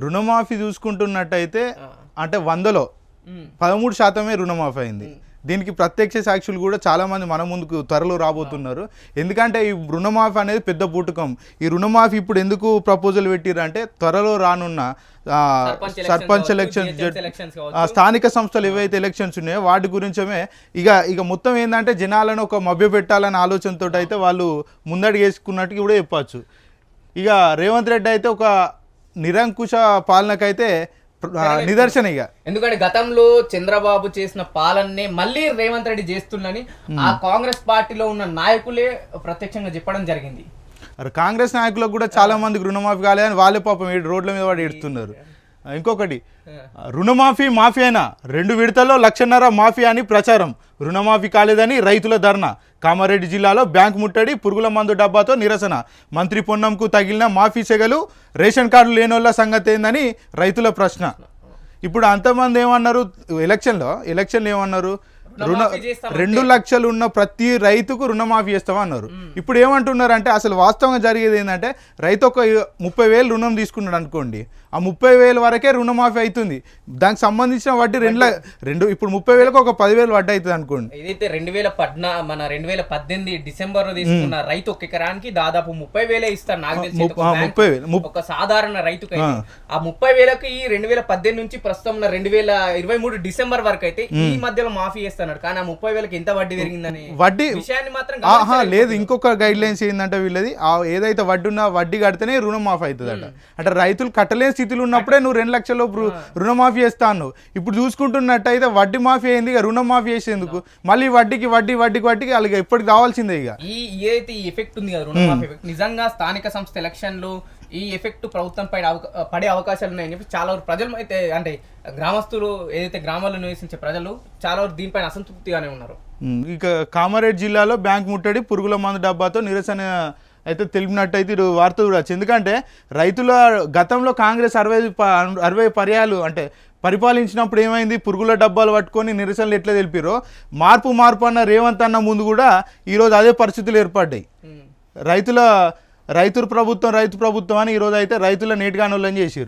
రుణమాఫీ చూసుకుంటున్నట్టయితే అంటే 100లో 13% రుణమాఫీ అయింది. దీనికి ప్రత్యక్ష సాక్షులు కూడా చాలామంది మన ముందుకు త్వరలో రాబోతున్నారు. ఎందుకంటే ఈ రుణమాఫీ అనేది పెద్ద పుట్టుకం. ఈ రుణమాఫీ ఇప్పుడు ఎందుకు ప్రపోజల్ పెట్టిరంటే త్వరలో రానున్న సర్పంచ్ ఎలక్షన్స్, స్థానిక సంస్థలు ఏవైతే ఎలక్షన్స్ ఉన్నాయో వాటి గురించమే ఇక మొత్తం ఏంటంటే జనాలను ఒక మభ్య పెట్టాలనే ఆలోచనతో అయితే వాళ్ళు ముందడుగు వేసుకున్నట్టు కూడా చెప్పచ్చు. ఇక రేవంత్ రెడ్డి అయితే ఒక నిరంకుశ పాలనకైతే నిదర్శన. ఇక ఎందుకంటే గతంలో చంద్రబాబు చేసిన పాలననే మళ్ళీ రేవంత్ రెడ్డి చేస్తుందని ఆ కాంగ్రెస్ పార్టీలో ఉన్న నాయకులే ప్రత్యక్షంగా చెప్పడం జరిగింది. కాంగ్రెస్ నాయకులకు కూడా చాలా మందికి రుణమాఫీ కాలేదని వాళ్ళే పాపం రోడ్ల మీద వాడు ఏడుతున్నారు. ఇంకొకటి రుణమాఫీ మాఫీ అయినా 2 విడతల్లో 1.5 లక్ష మాఫీ అని ప్రచారం. రుణమాఫీ కాలేదని రైతుల ధర్నా. కామారెడ్డి జిల్లాలో బ్యాంక్ ముట్టడి, పురుగుల మందు డబ్బాతో నిరసన. మంత్రి పొన్నంకు తగిలిన మాఫీ సెగలు, రేషన్ కార్డులు లేనోళ్ళ సంగతి ఏందని రైతుల ప్రశ్న. ఇప్పుడు అంతమంది ఏమన్నారు ఎలక్షన్లు ఏమన్నారు? 2 లక్షలు ఉన్న ప్రతి రైతుకు రుణమాఫీ చేస్తామన్నారు. ఇప్పుడు ఏమంటున్నారు అంటే అసలు వాస్తవంగా జరిగేది ఏంటంటే రైతు ఒక 30,000 రుణం తీసుకున్నాడు అనుకోండి, ఆ 30,000 వరకే రుణమాఫీ అవుతుంది. దానికి సంబంధించిన వడ్డీ ఇప్పుడు 30,000కు ఒక 10,000 వడ్డీ అవుతుంది అనుకోండి. ఏదైతే 2018 డిసెంబర్ లో తీసుకున్న రైతు ఒక ఎకరానికి దాదాపు 30,000 ఇస్తారు. నాకు తెలిసి 30,000 ఒక సాధారణ రైతుకి ఆ 30,000కి ఈ 2018 నుంచి ప్రస్తుతం 2023 డిసెంబర్ వరకు అయితే ఈ మధ్యలో మాఫీ చేస్తారు. కానీ ఆ 30,000కి ఎంత వడ్డీ పెరిగిందని వడ్డీ విషయాన్ని మాత్రం లేదు. ఇంకొక గైడ్ లైన్స్ ఏంటంటే వీళ్ళది ఏదైతే వడ్డీ ఉన్నా వడ్డీ కడితేనే రుణమాఫీ అవుతుందట. అంటే రైతులు కట్టలేని స్థితిలో ఉన్నప్పుడే నువ్వు 2 లక్షల రుణమాఫీ చేస్తాను. ఇప్పుడు చూసుకుంటున్నట్టయితే వడ్డీ మాఫీ అయింది, ఇక రుణమాఫీ చేసేందుకు మళ్ళీ వడ్డీకి వాళ్ళకి ఎప్పటికి రావాల్సిందే. ఇక ఏదైతే ఈ ఎఫెక్ట్ ఉంది కదా రుణమాఫీ ఎఫెక్ట్, నిజంగా స్థానిక సంస్థ ఎలక్షన్లు ఈ ఎఫెక్ట్ ప్రభుత్వం పై పడే అవకాశాలు ఉన్నాయని చెప్పి చాలా వరకు ప్రజలు అయితే అంటే గ్రామస్తులు ఏదైతే గ్రామాల్లో నివసించే ప్రజలు చాలా వరకు దీనిపైన అసంతృప్తిగానే ఉన్నారు. ఇక కామారెడ్డి జిల్లాలో బ్యాంక్ ముట్టడి, పురుగుల మందు డబ్బాతో నిరసన అయితే తెలిపినట్టయితే వార్త చూడవచ్చు. ఎందుకంటే రైతుల గతంలో కాంగ్రెస్ 60 పర్యాలు అంటే పరిపాలించినప్పుడు ఏమైంది, పురుగుల డబ్బాలు పట్టుకొని నిరసనలు ఎట్లా తెలిపారో మార్పు అన్న రేవంత్ అన్న ముందు కూడా ఈరోజు అదే పరిస్థితులు ఏర్పడ్డాయి. రైతు ప్రభుత్వం అని ఈరోజు అయితే రైతుల నేటిగానోళ్ళని చేసారు.